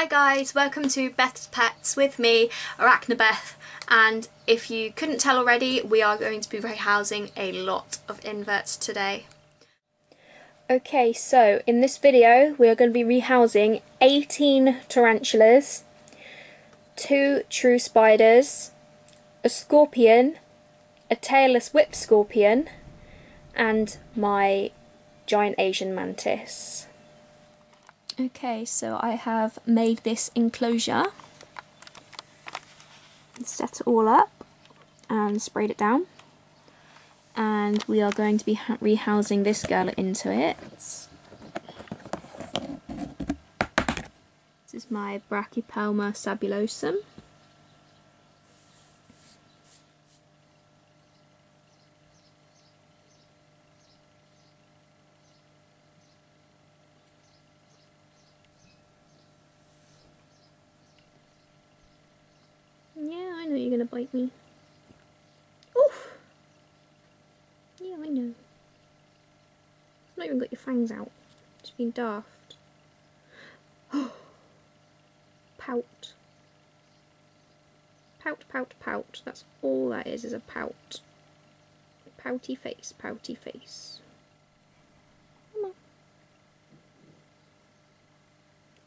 Hi guys, welcome to Beth's Pets with me, Arachnobeth, and if you couldn't tell already, we are going to be rehousing a lot of inverts today. Okay, so in this video we are going to be rehousing 18 tarantulas, 2 true spiders, a scorpion, a tailless whip scorpion, and my giant Asian mantis. Okay, so I have made this enclosure, set it all up and sprayed it down, and we are going to be rehousing this girl into it. This is my Brachypelma sabulosum. Yeah, I know you're gonna bite me. Oof! Yeah, I know. Not even got your fangs out. Just being daft. Pout. Pout, pout, pout. That's all that is a pout. Pouty face, pouty face. Come on.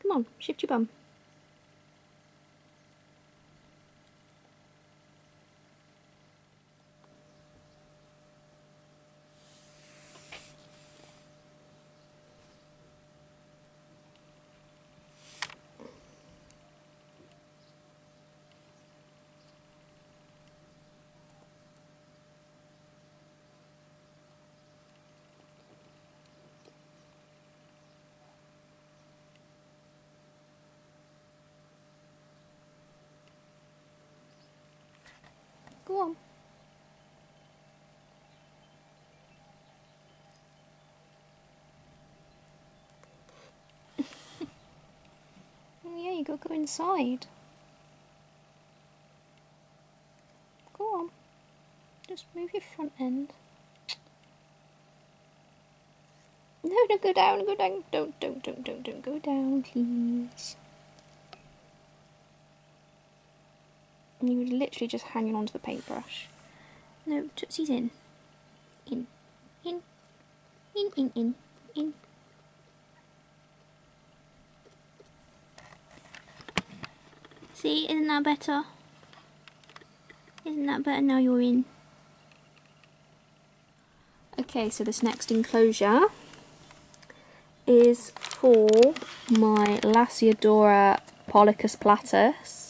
Come on, shift your bum. Go on. Yeah, you gotta go inside. Go on. Just move your front end. No, don't go down, go down. Don't go down, please. And you were literally just hanging onto the paintbrush. No, Tootsie's in. In. In. In, in, in, in. See, isn't that better? Isn't that better now you're in? Okay, so this next enclosure is for my Lasiodora Polycus platus.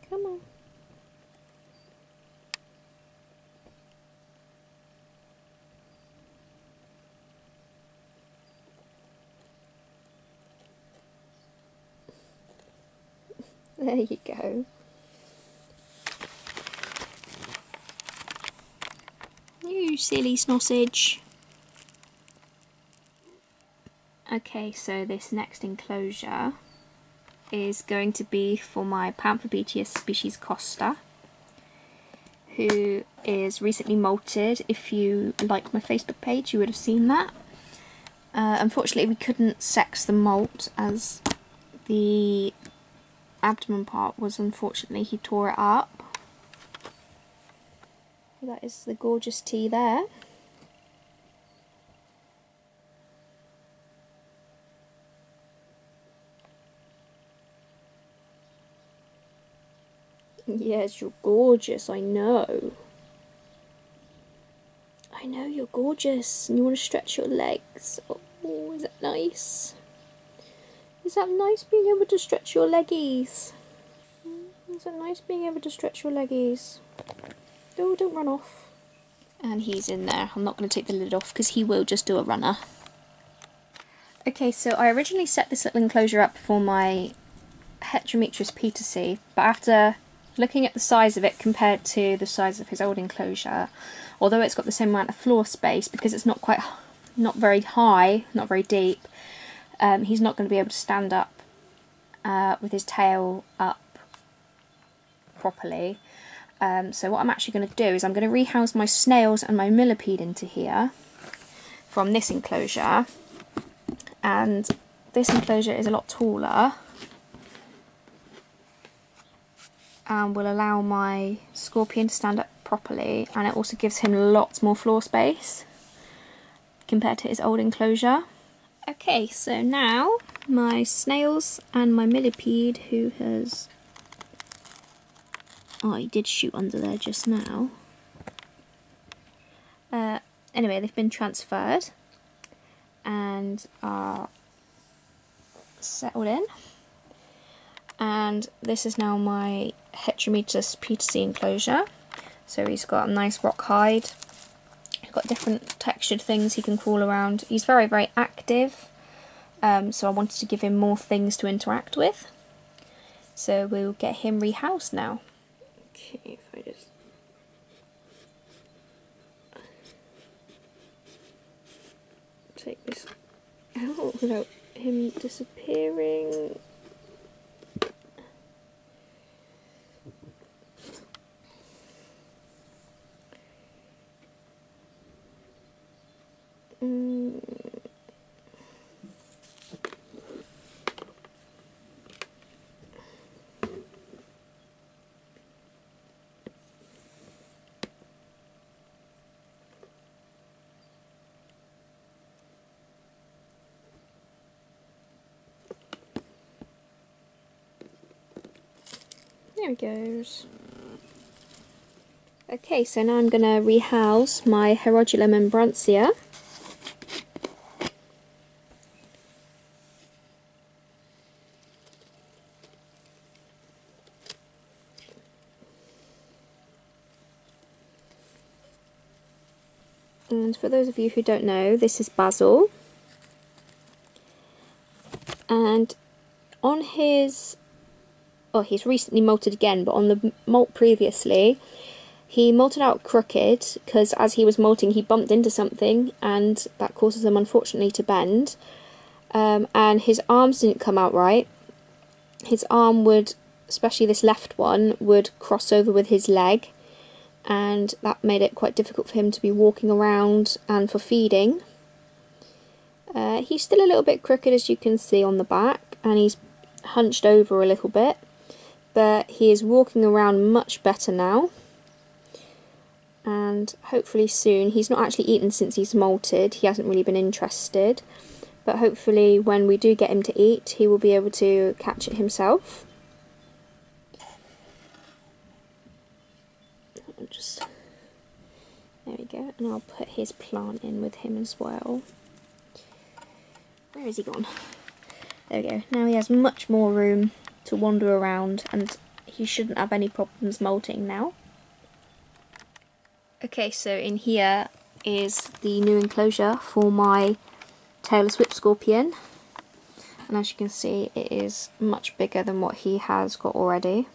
Come on. There you go. You silly sausage. Okay, so this next enclosure is going to be for my Panther BTS species Costa, who is recently molted. If you like my Facebook page, you would have seen that. Unfortunately, we couldn't sex the molt as the abdomen part was, unfortunately, he tore it up. That is the gorgeous tea there. Yes, you're gorgeous, I know. I know you're gorgeous and you want to stretch your legs. Oh, is that nice? Is that nice being able to stretch your leggies? Is it nice being able to stretch your leggies? Oh, don't run off. And he's in there. I'm not going to take the lid off because he will just do a runner. Okay, so I originally set this little enclosure up for my Arachnobeth'sPets, but after looking at the size of it compared to the size of his old enclosure, although it's got the same amount of floor space, because it's not very high, not very deep, he's not going to be able to stand up with his tail up properly. So what I'm actually going to do is I'm going to rehouse my snails and my millipede into here from this enclosure, and this enclosure is a lot taller and will allow my scorpion to stand up properly, and it also gives him lots more floor space compared to his old enclosure. Okay, so now my snails and my millipede, who has... oh, he did shoot under there just now. Anyway, they've been transferred and are settled in. And this is now my Arachnobeth'sPets enclosure. So he's got a nice rock hide. He's got different textured things he can crawl around. He's very, very active. So I wanted to give him more things to interact with. So we'll get him rehoused now. Okay, if I just... take this out without him disappearing. There he goes. Okay, so now I'm going to rehouse my Herodula. And for those of you who don't know, this is Basil. And on his... oh, he's recently molted again, but on the molt previously, he molted out crooked because as he was molting he bumped into something and that causes him unfortunately to bend. And his arms didn't come out right. His arm would, especially this left one, would cross over with his leg, and that made it quite difficult for him to be walking around and for feeding. He's still a little bit crooked, as you can see on the back, and he's hunched over a little bit, but he is walking around much better now. And hopefully soon, he's not actually eaten since he's molted, he hasn't really been interested, but hopefully when we do get him to eat, he will be able to catch it himself. There we go, and I'll put his plant in with him as well. Where is he gone? There we go. Now he has much more room to wander around and he shouldn't have any problems molting now. Okay, so in here is the new enclosure for my tailless whip scorpion. And as you can see, it is much bigger than what he has got already.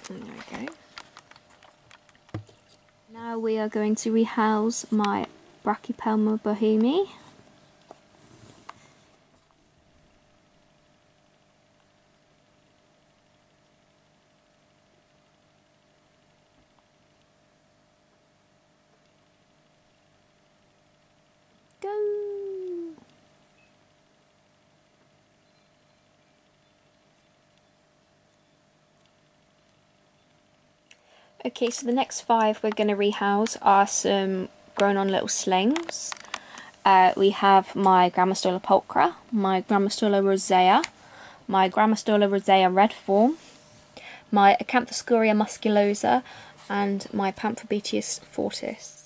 And there we go. Now we are going to rehouse my Brachypelma bohemi. Go! Okay, so the next 5 we're going to rehouse are some grown on little slings. We have my Grammostola pulchra, my Grammostola rosea, my Grammostola rosea red form, my Acanthoscurria musculosa, and my Panther fortis.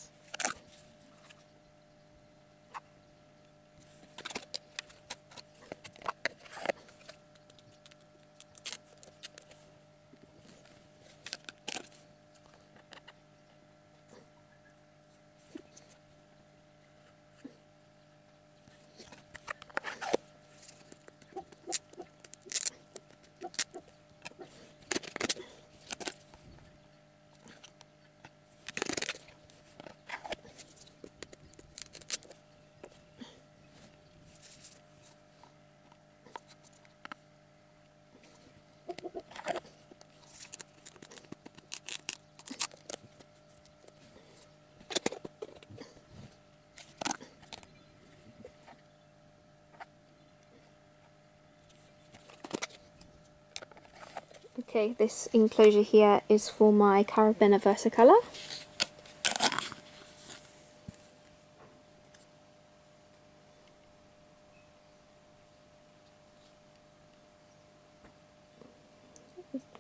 Okay, this enclosure here is for my Carabiner versicolor.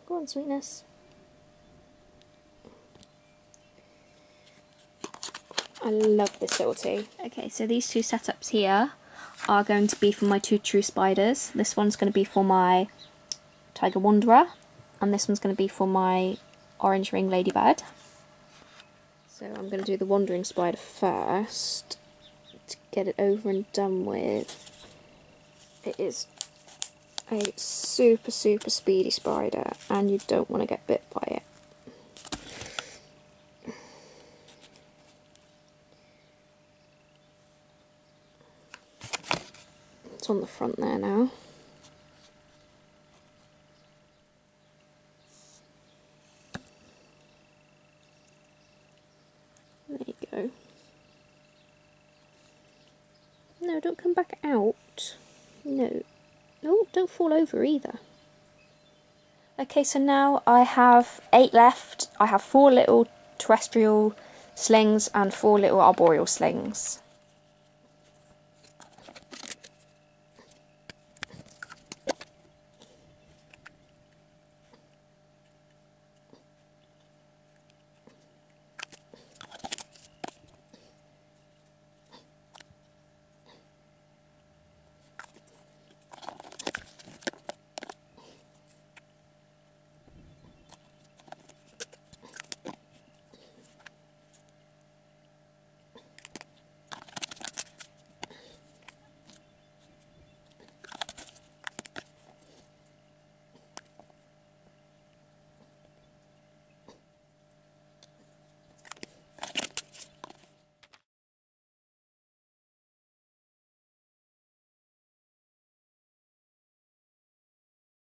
Go on, sweetness. I love this little tea. Okay, so these 2 setups here are going to be for my 2 true spiders. This one's going to be for my Tiger Wanderer, and this one's going to be for my orange ring ladybird. So I'm going to do the wandering spider first to get it over and done with. It is a super speedy spider, and you don't want to get bit by it. It's on the front there now. There you go. No, don't come back out. No. Oh, don't fall over either. Okay, so now I have 8 left. I have 4 little terrestrial slings and 4 little arboreal slings.